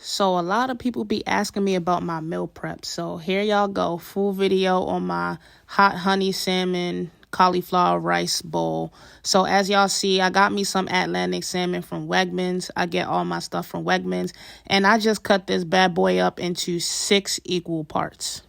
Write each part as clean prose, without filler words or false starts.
So a lot of people be asking me about my meal prep. So here y'all go. Full video on my hot honey salmon cauliflower rice bowl. So as y'all see, I got me some Atlantic salmon from Wegmans. I get all my stuff from Wegmans. And I just cut this bad boy up into 6 equal parts.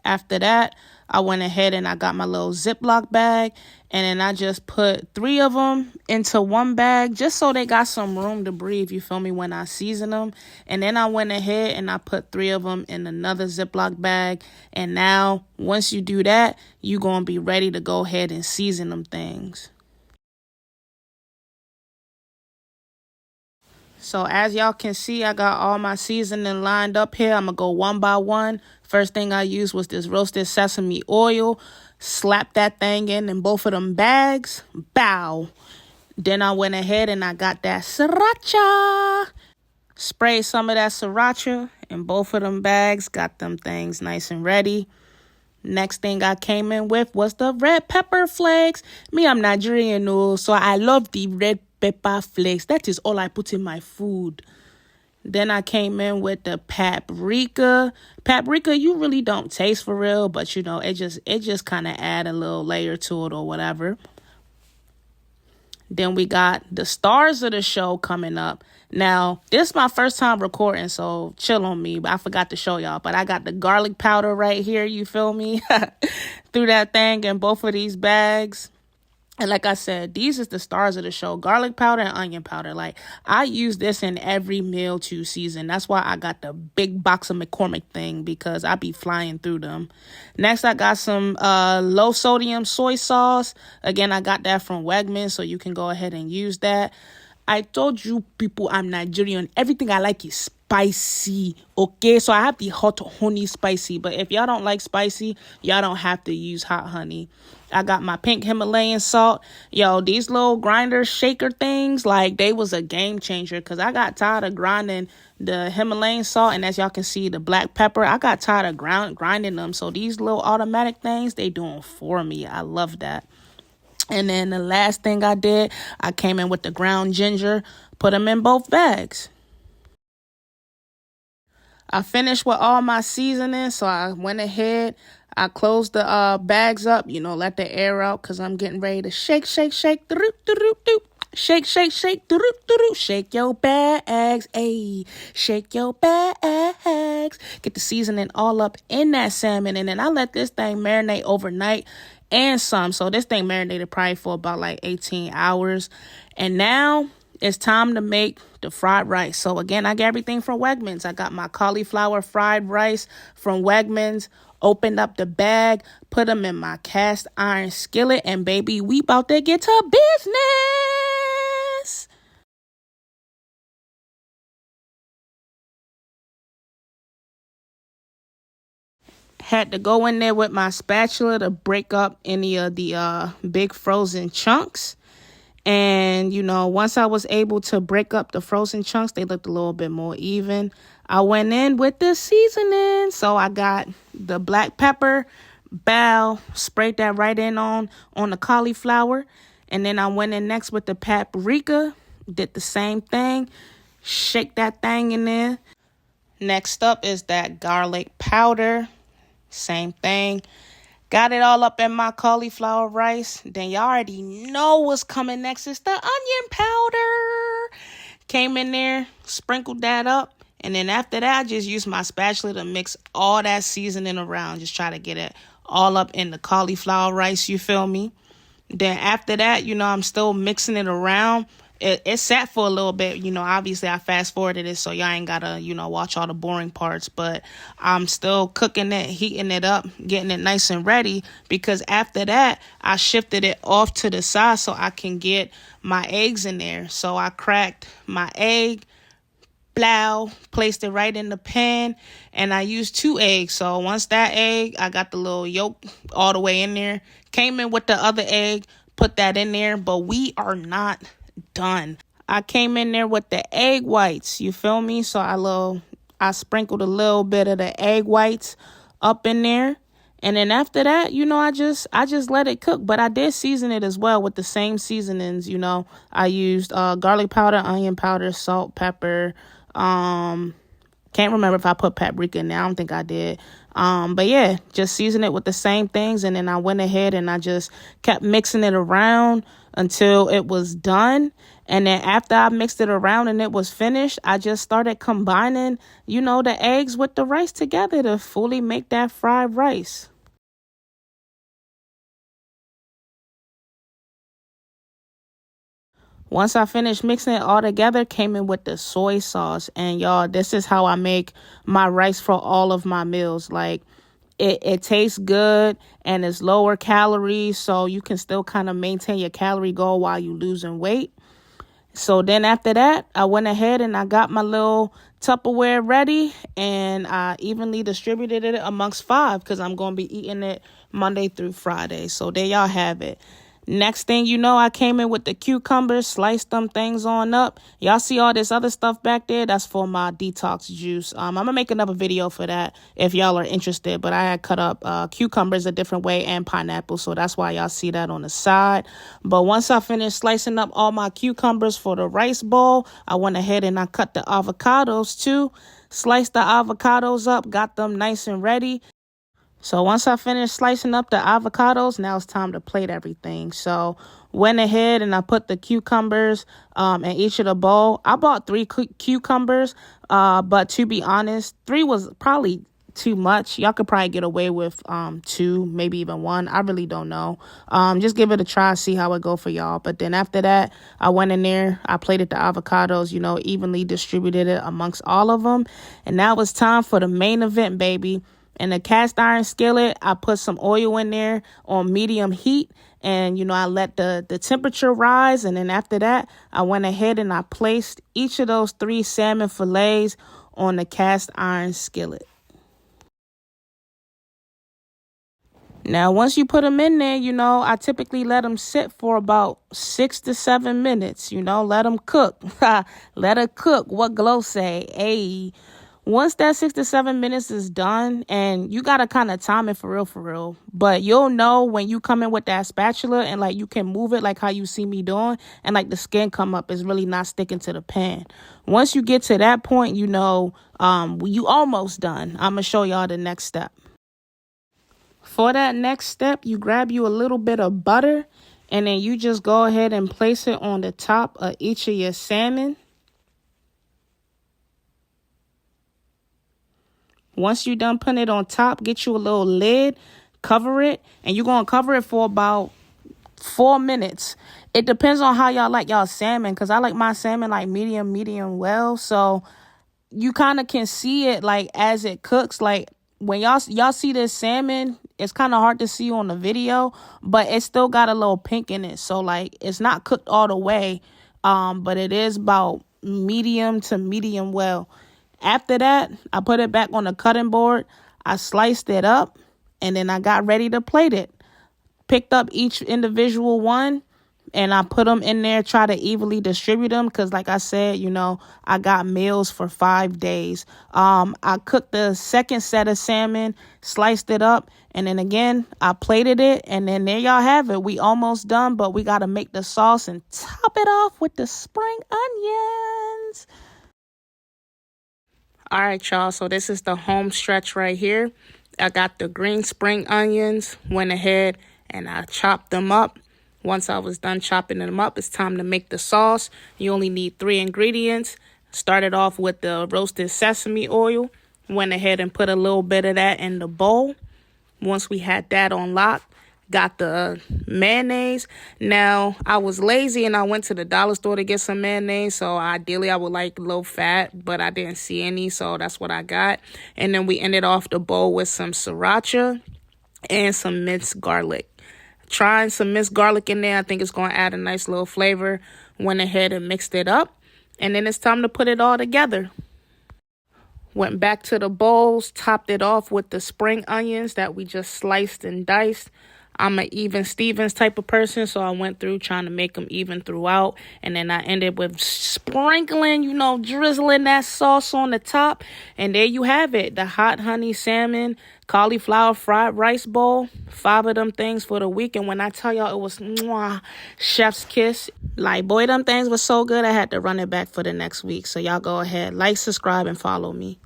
After that, I went ahead and I got my little Ziploc bag, and then I just put 3 of them into one bag just so they got some room to breathe, you feel me, when I season them. And then I went ahead and I put 3 of them in another Ziploc bag. And now, once you do that, you're going to be ready to go ahead and season them things. So as y'all can see, I got all my seasoning lined up here. I'm going to go one by one. First thing I used was this roasted sesame oil. Slap that thing in both of them bags. Bow. Then I went ahead and I got that sriracha. Sprayed some of that sriracha in both of them bags. Got them things nice and ready. Next thing I came in with was the red pepper flakes. Me, I'm Nigerian, so I love the red pepper flakes. That is all I put in my food. Then I came in with the paprika. Paprika, you really don't taste for real, but you know, it just kind of add a little layer to it or whatever. Then we got the stars of the show coming up. Now, this is my first time recording, so chill on me. But I forgot to show y'all. But I got the garlic powder right here, you feel me? Threw that thing in both of these bags. And like I said, these is the stars of the show. Garlic powder and onion powder. Like, I use this in every meal to season. That's why I got the big box of McCormick thing, because I be flying through them. Next, I got some low sodium soy sauce. Again, I got that from Wegmans, so you can go ahead and use that. I told you people I'm Nigerian. Everything I like is spicy, okay? So I have the hot honey spicy. But if y'all don't like spicy, y'all don't have to use hot honey. I got my pink Himalayan salt. Yo, these little grinder shaker things, like, they was a game changer, because I got tired of grinding the Himalayan salt. And as y'all can see, the black pepper, I got tired of grinding them. So these little automatic things, they doing for me. I love that. And then the last thing I did, I came in with the ground ginger, put them in both bags. I finished with all my seasoning, so I went ahead, I closed the bags up, you know, let the air out, because I'm getting ready to shake, shake, shake, shake, shake, shake, shake your bags, ayy, shake your bags. Get the seasoning all up in that salmon, and then I let this thing marinate overnight and some. So this thing marinated probably for about like 18 hours. And now it's time to make the fried rice. So again, I got everything from Wegmans. I got my cauliflower fried rice from Wegmans. Opened up the bag, put them in my cast iron skillet, and baby, we about to get to business. Had to go in there with my spatula to break up any of the big frozen chunks. And, you know, once I was able to break up the frozen chunks, they looked a little bit more even. I went in with the seasoning. So I got the black pepper, sprayed that right in on the cauliflower. And then I went in next with the paprika, did the same thing, shake that thing in there. Next up is that garlic powder. Same thing. Got it all up in my cauliflower rice. Then y'all already know what's coming next. It's the onion powder. Came in there, sprinkled that up. And then after that, I just used my spatula to mix all that seasoning around. Just try to get it all up in the cauliflower rice, you feel me? Then after that, you know, I'm still mixing it around. It sat for a little bit, you know, obviously I fast forwarded it, so y'all ain't gotta, you know, watch all the boring parts, but I'm still cooking it, heating it up, getting it nice and ready, because after that, I shifted it off to the side so I can get my eggs in there. So I cracked my egg, placed it right in the pan, and I used 2 eggs. So once that egg, I got the little yolk all the way in there, came in with the other egg, put that in there, but we are not done. I came in there with the egg whites, you feel me? So I sprinkled a little bit of the egg whites up in there, And then after that, I just let it cook. But I did season it as well with the same seasonings. I used garlic powder, onion powder, salt, pepper. Can't remember if I put paprika in there. I don't think I did. But yeah, just season it with the same things. And then I went ahead and I just kept mixing it around until it was done. And then after I mixed it around and it was finished, I just started combining, the eggs with the rice together to fully make that fried rice. Once I finished mixing it all together, came in with the soy sauce. And y'all, this is how I make my rice for all of my meals. Like, it tastes good and it's lower calories, so you can still kind of maintain your calorie goal while you losing weight. So then after that, I went ahead and I got my little Tupperware ready, and I evenly distributed it amongst 5 because I'm going to be eating it Monday through Friday. So there y'all have it. Next thing you know, I came in with the cucumbers, sliced them things on up. Y'all see all this other stuff back there? That's for my detox juice. I'm going to make another video for that if y'all are interested. But I had cut up cucumbers a different way and pineapple. So that's why y'all see that on the side. But once I finished slicing up all my cucumbers for the rice bowl, I went ahead and I cut the avocados too. Sliced the avocados up, got them nice and ready. So once I finished slicing up the avocados, now it's time to plate everything. So went ahead and I put the cucumbers in each of the bowl. I bought 3 cucumbers, but to be honest, 3 was probably too much. Y'all could probably get away with 2, maybe even 1. I really don't know. Just give it a try, see how it go for y'all. But then after that, I went in there, I plated the avocados, evenly distributed it amongst all of them. And now it's time for the main event, baby. In a cast iron skillet, I put some oil in there on medium heat. And, I let the temperature rise. And then after that, I went ahead and I placed each of those 3 salmon fillets on the cast iron skillet. Now, once you put them in there, I typically let them sit for about 6 to 7 minutes. Let them cook. Let it cook. What Glow say? Hey. Once that 6 to 7 minutes is done, and you got to kind of time it for real, but you'll know when you come in with that spatula and like you can move it like how you see me doing, and like the skin come up is really not sticking to the pan. Once you get to that point, you almost done. I'm going to show y'all the next step. For that next step, you grab you a little bit of butter, and then you just go ahead and place it on the top of each of your salmon. Once you're done putting it on top, get you a little lid, cover it, and you're going to cover it for about 4 minutes. It depends on how y'all like y'all salmon, because I like my salmon like medium well. So you kind of can see it like as it cooks. Like when y'all see this salmon, it's kind of hard to see on the video, but it still got a little pink in it. So like it's not cooked all the way, but it is about medium to medium well. After that, I put it back on the cutting board. I sliced it up, and then I got ready to plate it. Picked up each individual one, and I put them in there, try to evenly distribute them because, like I said, I got meals for 5 days. I cooked the second set of salmon, sliced it up, and then again, I plated it, and then there y'all have it. We almost done, but we got to make the sauce and top it off with the spring onions. All right, y'all, so this is the home stretch right here. I got the green spring onions, went ahead and I chopped them up. Once I was done chopping them up, it's time to make the sauce. You only need 3 ingredients. Started off with the roasted sesame oil. Went ahead and put a little bit of that in the bowl. Once we had that on lock, got the mayonnaise. Now, I was lazy and I went to the dollar store to get some mayonnaise. So ideally, I would like low fat, but I didn't see any. So that's what I got. And then we ended off the bowl with some sriracha and some minced garlic. Trying some minced garlic in there. I think it's going to add a nice little flavor. Went ahead and mixed it up. And then it's time to put it all together. Went back to the bowls, topped it off with the spring onions that we just sliced and diced. I'm an even Stevens type of person, so I went through trying to make them even throughout. And then I ended with sprinkling, drizzling that sauce on the top. And there you have it, the hot honey salmon, cauliflower fried rice bowl. 5 of them things for the week. And when I tell y'all it was mwah, chef's kiss, like, boy, them things were so good, I had to run it back for the next week. So y'all go ahead, like, subscribe, and follow me.